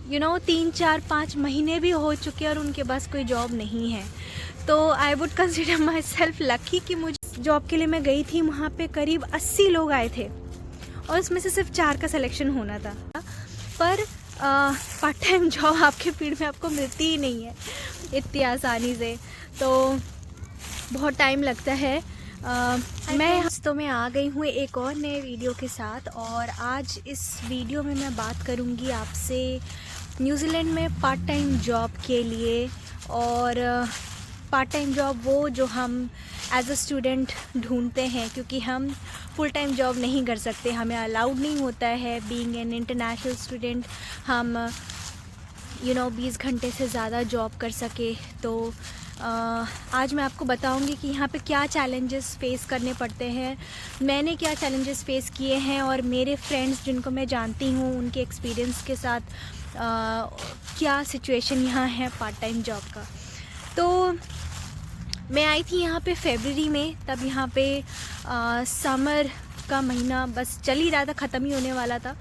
3-4-5 महीने भी हो चुके हैं और उनके पास कोई जॉब नहीं है। तो I would consider my self lucky कि मुझे जॉब के लिए मैं गई थी, वहाँ पे करीब 80 लोग आए थे और उसमें से सिर्फ 4 का सिलेक्शन होना था। पर पार्ट टाइम जॉब आपके फील्ड में आपको मिलती ही नहीं है इतनी आसानी से, तो बहुत टाइम लगता है। मैं आ गई हूँ एक और नए वीडियो के साथ, और आज इस वीडियो में मैं बात करूँगी आपसे न्यूजीलैंड में पार्ट टाइम जॉब के लिए। और पार्ट टाइम जॉब वो जो हम एज अ स्टूडेंट ढूंढते हैं, क्योंकि हम फुल टाइम जॉब नहीं कर सकते, हमें अलाउड नहीं होता है बीइंग एन इंटरनेशनल स्टूडेंट हम 20 घंटे से ज़्यादा जॉब कर सके। तो आज मैं आपको बताऊंगी कि यहाँ पे क्या चैलेंजेस फेस करने पड़ते हैं, मैंने क्या चैलेंजेस फेस किए हैं, और मेरे फ्रेंड्स जिनको मैं जानती हूँ उनके एक्सपीरियंस के साथ क्या सिचुएशन यहाँ है पार्ट टाइम जॉब का। तो मैं आई थी यहाँ पे फरवरी में, तब यहाँ पे समर का महीना बस चल ही रहा था, ख़त्म ही होने वाला था।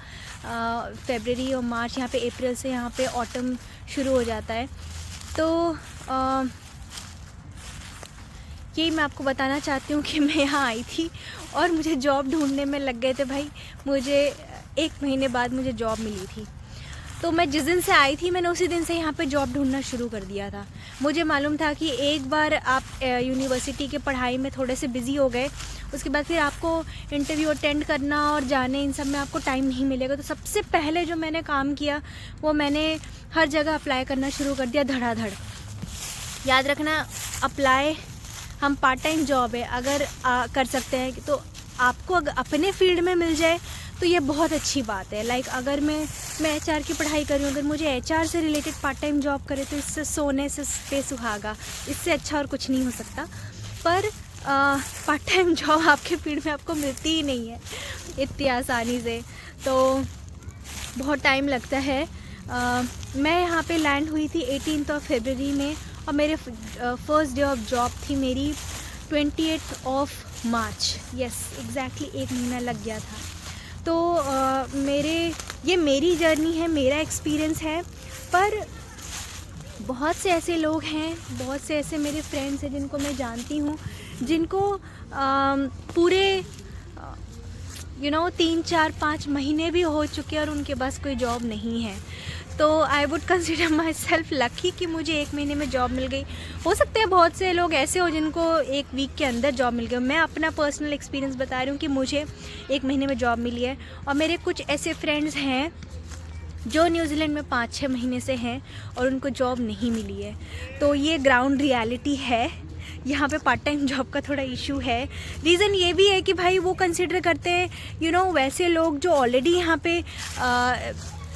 फरवरी और मार्च, यहाँ पे अप्रैल से यहाँ पे ऑटम शुरू हो जाता है। तो यही मैं आपको बताना चाहती हूँ कि मैं यहाँ आई थी और मुझे जॉब ढूंढने में लग गए थे भाई। मुझे 1 महीने बाद मुझे जॉब मिली थी। तो मैं जिस दिन से आई थी मैंने उसी दिन से यहाँ पे जॉब ढूंढना शुरू कर दिया था। मुझे मालूम था कि एक बार आप यूनिवर्सिटी के पढ़ाई में थोड़े से बिज़ी हो गए, उसके बाद फिर आपको इंटरव्यू अटेंड करना और जाने, इन सब में आपको टाइम नहीं मिलेगा। तो सबसे पहले जो मैंने काम किया वो मैंने हर जगह अप्लाई करना शुरू कर दिया धड़ाधड़। याद रखना, अप्लाई हम पार्ट टाइम जॉब है अगर कर सकते हैं तो आपको अगर अपने फील्ड में मिल जाए तो ये बहुत अच्छी बात है। लाइक अगर मैं HR की पढ़ाई कर रही हूँ, अगर मुझे HR से रिलेटेड पार्ट टाइम जॉब करे तो इससे सोने से पे सुहागा, इससे अच्छा और कुछ नहीं हो सकता। पर पार्ट टाइम जॉब आपके फील्ड में आपको मिलती ही नहीं है इतनी आसानी से, तो बहुत टाइम लगता है। मैं यहाँ पे लैंड हुई थी 18 फरवरी में, और मेरे फर्स्ट डे ऑफ जॉब थी मेरी 28 मार्च। यस, एग्जैक्टली 1 महीना लग गया था। तो ये मेरी जर्नी है, मेरा एक्सपीरियंस है। पर बहुत से ऐसे लोग हैं, बहुत से ऐसे मेरे फ्रेंड्स हैं जिनको मैं जानती हूँ, जिनको पूरे 3-4-5 महीने भी हो चुके हैं और उनके पास कोई जॉब नहीं है। तो I would consider my self lucky कि मुझे 1 महीने में जॉब मिल गई। हो सकता है बहुत से लोग ऐसे हो जिनको 1 वीक के अंदर जॉब मिल गई। मैं अपना पर्सनल एक्सपीरियंस बता रही हूँ कि मुझे 1 महीने में जॉब मिली है, और मेरे कुछ ऐसे फ्रेंड्स हैं जो न्यूजीलैंड में 5-6 महीने से हैं और उनको जॉब नहीं मिली है। तो ये ग्राउंड रियलिटी है। यहाँ पे पार्ट टाइम जॉब का थोड़ा इशू है। रीज़न ये भी है कि भाई वो कंसिडर करते हैं वैसे लोग जो ऑलरेडी यहाँ पे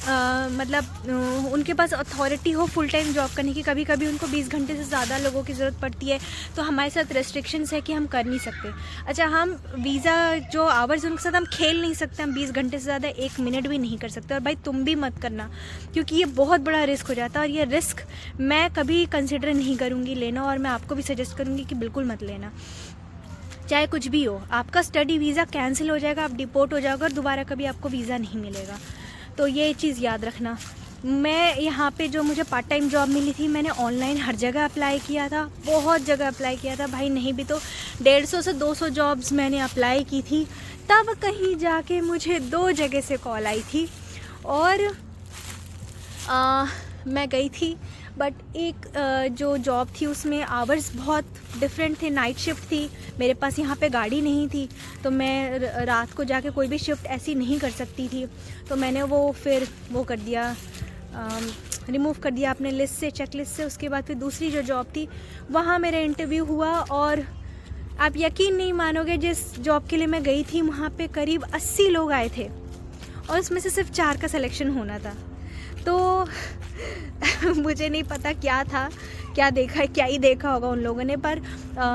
मतलब उनके पास अथॉरिटी हो फुल टाइम जॉब करने की। कभी कभी उनको 20 घंटे से ज़्यादा लोगों की ज़रूरत पड़ती है, तो हमारे साथ रेस्ट्रिक्शंस है कि हम कर नहीं सकते। अच्छा, हम वीज़ा जो आवर्स उनके साथ हम खेल नहीं सकते, हम 20 घंटे से ज़्यादा 1 मिनट भी नहीं कर सकते। और भाई तुम भी मत करना, क्योंकि ये बहुत बड़ा रिस्क हो जाता है, और ये रिस्क मैं कभी कंसिडर नहीं करूँगी लेना, और मैं आपको भी सजेस्ट करूँगी कि बिल्कुल मत लेना। चाहे कुछ भी हो, आपका स्टडी वीज़ा कैंसिल हो जाएगा, आप डिपोर्ट हो जाओगे और दोबारा कभी आपको वीज़ा नहीं मिलेगा। तो ये चीज़ याद रखना। मैं यहाँ पे जो मुझे पार्ट टाइम जॉब मिली थी, मैंने ऑनलाइन हर जगह अप्लाई किया था, बहुत जगह अप्लाई किया था भाई, नहीं भी तो 150 से 200 जॉब्स मैंने अप्लाई की थी। तब कहीं जाके मुझे 2 जगह से कॉल आई थी और मैं गई थी। बट एक जो जॉब थी उसमें आवर्स बहुत डिफरेंट थे, नाइट शिफ्ट थी, मेरे पास यहाँ पे गाड़ी नहीं थी, तो मैं रात को जाके कोई भी शिफ्ट ऐसी नहीं कर सकती थी। तो मैंने फिर वो कर दिया, रिमूव कर दिया अपने लिस्ट से, चेक लिस्ट से। उसके बाद फिर दूसरी जो जॉब थी वहाँ मेरा इंटरव्यू हुआ, और आप यकीन नहीं मानोगे, जिस जॉब के लिए मैं गई थी वहाँ पे करीब 80 लोग आए थे और उसमें से सिर्फ 4 का सिलेक्शन होना था। तो मुझे नहीं पता क्या था, क्या ही देखा होगा उन लोगों ने, पर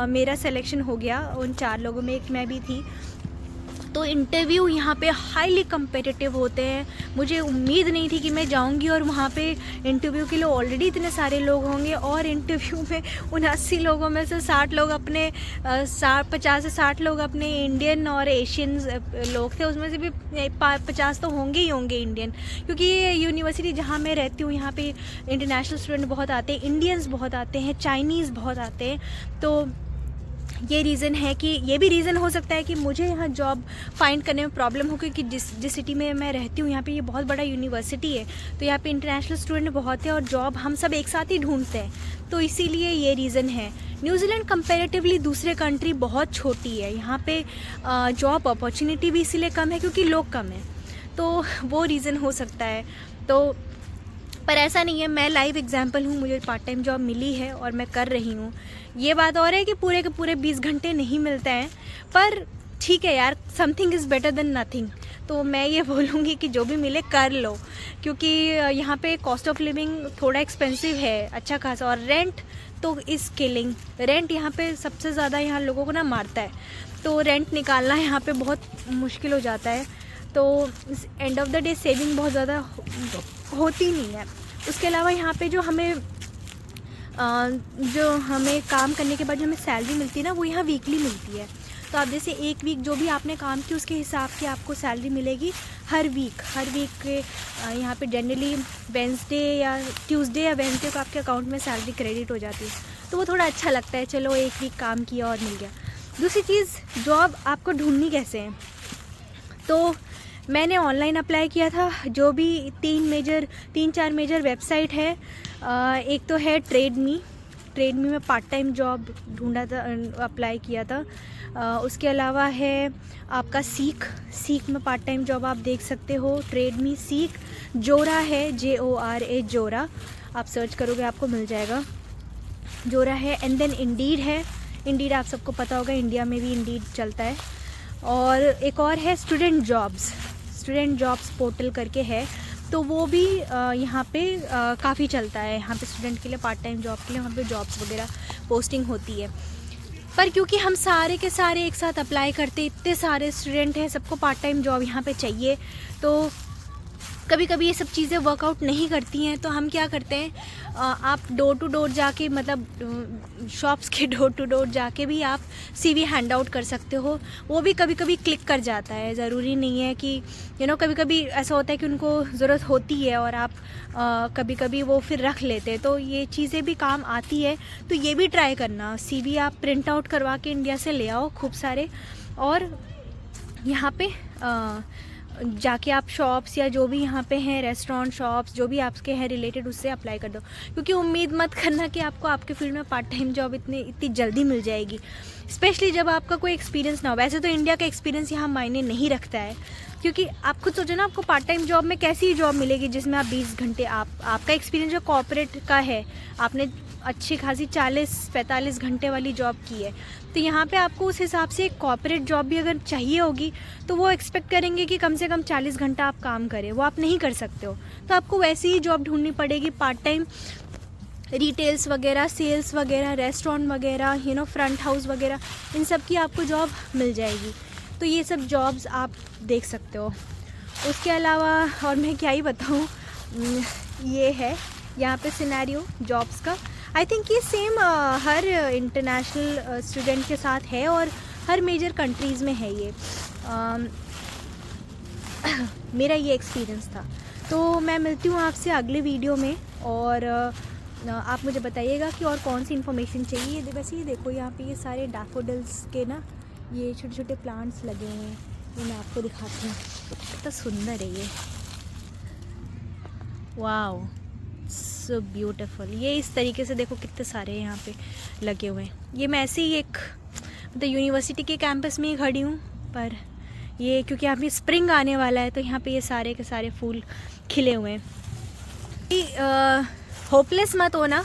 मेरा सिलेक्शन हो गया। उन 4 लोगों में एक मैं भी थी। तो इंटरव्यू यहाँ पे हाईली कम्पिटिटिव होते हैं। मुझे उम्मीद नहीं थी कि मैं जाऊँगी और वहाँ पे इंटरव्यू के लिए ऑलरेडी इतने सारे लोग होंगे, और इंटरव्यू में उन 80 लोगों में से 60 लोग अपने 50 से 60 लोग अपने इंडियन और एशियन लोग थे। उसमें से भी 50 तो होंगे ही होंगे इंडियन, क्योंकि ये यूनिवर्सिटी जहाँ मैं रहती हूँ यहाँ पे इंटरनेशनल स्टूडेंट बहुत आते हैं, इंडियंस बहुत आते हैं, चाइनीज़ बहुत आते हैं। तो ये रीज़न है कि ये भी रीज़न हो सकता है कि मुझे यहाँ जॉब फाइंड करने में प्रॉब्लम हो, क्योंकि जिस सिटी में मैं रहती हूँ यहाँ पे ये बहुत बड़ा यूनिवर्सिटी है, तो यहाँ पे इंटरनेशनल स्टूडेंट बहुत है और जॉब हम सब एक साथ ही ढूंढते हैं, तो इसीलिए ये रीज़न है। न्यूजीलैंड कंपैरेटिवली दूसरे कंट्री बहुत छोटी है, यहाँ पे जॉब अपॉर्चुनिटी भी इसीलिए कम है क्योंकि लोग कम हैं, तो वो रीज़न हो सकता है। तो पर ऐसा नहीं है, मैं लाइव एग्जांपल हूँ, मुझे पार्ट टाइम जॉब मिली है और मैं कर रही हूँ। ये बात और है कि पूरे के पूरे 20 घंटे नहीं मिलते हैं, पर ठीक है यार, something is better than nothing. तो मैं ये बोलूँगी कि जो भी मिले कर लो, क्योंकि यहाँ पे कॉस्ट ऑफ लिविंग थोड़ा एक्सपेंसिव है अच्छा खासा, और रेंट तो इज़ किलिंग। रेंट यहाँ पे सबसे ज़्यादा यहाँ लोगों को ना मारता है, तो रेंट निकालना यहाँ पे बहुत मुश्किल हो जाता है। तो end of the day saving बहुत ज़्यादा होती नहीं है। उसके अलावा यहाँ पे जो हमें काम करने के बाद जो हमें सैलरी मिलती है ना, वो यहाँ वीकली मिलती है। तो आप जैसे एक वीक जो भी आपने काम किया उसके हिसाब की आपको सैलरी मिलेगी हर वीक के यहाँ पे जनरली वेंसडे या ट्यूसडे या वेंसडे को आपके अकाउंट में सैलरी क्रेडिट हो जाती है, तो वो थोड़ा अच्छा लगता है, चलो एक वीक काम किया और मिल गया। दूसरी चीज़, जॉब आपको ढूंढनी कैसे है, तो मैंने ऑनलाइन अप्लाई किया था। जो भी 3-4 मेजर वेबसाइट है, एक तो है ट्रेडमी में पार्ट टाइम जॉब ढूंढा था, अप्लाई किया था। उसके अलावा है आपका सीख में पार्ट टाइम जॉब आप देख सकते हो, ट्रेडमी, सीख, जोरा है, JORA, जोरा, आप सर्च करोगे आपको मिल जाएगा, जोरा है। एंड देन इंडीड आप सबको पता होगा, इंडिया में भी इंडीड चलता है। और एक और है स्टूडेंट जॉब्स पोर्टल करके है, तो वो भी यहाँ पे काफ़ी चलता है। यहाँ पे स्टूडेंट के लिए पार्ट टाइम जॉब के लिए वहाँ पे जॉब्स वगैरह पोस्टिंग होती है। पर क्योंकि हम सारे के सारे एक साथ अप्लाई करते, इतने सारे स्टूडेंट हैं, सबको पार्ट टाइम जॉब यहाँ पे चाहिए, तो कभी कभी ये सब चीज़ें वर्कआउट नहीं करती हैं। तो हम क्या करते हैं, आप डोर टू डोर जाके, मतलब शॉप्स के डोर टू डोर जाके भी आप CV हैंड आउट कर सकते हो। वो भी कभी कभी क्लिक कर जाता है, ज़रूरी नहीं है कि कभी कभी ऐसा होता है कि उनको ज़रूरत होती है और आप कभी कभी वो फिर रख लेते हैं, तो ये चीज़ें भी काम आती है। तो ये भी ट्राई करना, CV आप प्रिंट आउट करवा के इंडिया से ले आओ खूब सारे, और यहाँ पे जाके आप शॉप्स या जो भी यहाँ पे हैं, रेस्टोरेंट, शॉप्स जो भी आपके हैं रिलेटेड, उससे अप्लाई कर दो। क्योंकि उम्मीद मत करना कि आपको आपके फील्ड में पार्ट टाइम जॉब इतनी जल्दी मिल जाएगी, स्पेशली जब आपका कोई एक्सपीरियंस ना हो। वैसे तो इंडिया का एक्सपीरियंस यहाँ मायने नहीं रखता है, क्योंकि आप खुद सोचो ना, आपको पार्ट टाइम जॉब में कैसी जॉब मिलेगी जिसमें आप 20 घंटे, आपका एक्सपीरियंस जो कॉर्पोरेट का है, आपने अच्छी खासी 40-45 घंटे वाली जॉब की है, तो यहाँ पे आपको उस हिसाब से एक कॉर्पोरेट जॉब भी अगर चाहिए होगी, तो वो एक्सपेक्ट करेंगे कि कम से कम 40 घंटा आप काम करें, वो आप नहीं कर सकते हो। तो आपको वैसी ही जॉब ढूंढनी पड़ेगी पार्ट टाइम, रिटेल्स वगैरह, सेल्स वगैरह, रेस्टोरेंट वगैरह, फ्रंट हाउस वगैरह, इन सब की आपको जॉब मिल जाएगी। तो ये सब जॉब्स आप देख सकते हो। उसके अलावा और मैं क्या ही बताऊँ, ये है यहाँ पे सिनेरियो जॉब्स का। आई थिंक ये सेम हर इंटरनेशनल स्टूडेंट के साथ है और हर मेजर कंट्रीज़ में है ये। मेरा ये एक्सपीरियंस था। तो मैं मिलती हूँ आपसे अगले वीडियो में, और आप मुझे बताइएगा कि और कौन सी इन्फॉर्मेशन चाहिए। वैसे ये देखो, यहाँ पे ये सारे डैफोडिल्स के ना ये छोटे छोटे प्लांट्स लगे हुए हैं, ये मैं आपको दिखाती हूँ, कितना सुंदर है ये, वाओ, सो ब्यूटीफुल। ये इस तरीके से देखो कितने सारे यहाँ पे लगे हुए हैं। ये मैं ऐसे ही एक मतलब यूनिवर्सिटी के कैंपस में ही खड़ी हूँ, पर ये क्योंकि यहाँ पे स्प्रिंग आने वाला है, तो यहाँ पे ये सारे के सारे फूल खिले हुए हैं। होपलेस मत होना,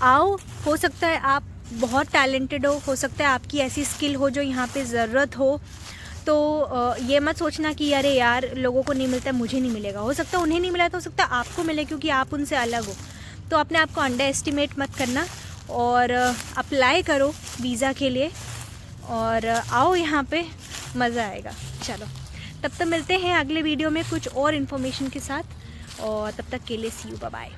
आओ, हो सकता है आप बहुत टैलेंटेड हो सकता है आपकी ऐसी स्किल हो जो यहाँ पे ज़रूरत हो। तो ये मत सोचना कि अरे यार लोगों को नहीं मिलता है, मुझे नहीं मिलेगा। हो सकता है उन्हें नहीं मिला, तो हो सकता है आपको मिले, क्योंकि आप उनसे अलग हो। तो अपने आप को अंडर एस्टिमेट मत करना, और अप्लाई करो वीज़ा के लिए, और आओ यहाँ पे, मज़ा आएगा। चलो तब तक मिलते हैं अगले वीडियो में कुछ और इन्फॉर्मेशन के साथ, और तब तक के लिए सी यू, बाय बाय।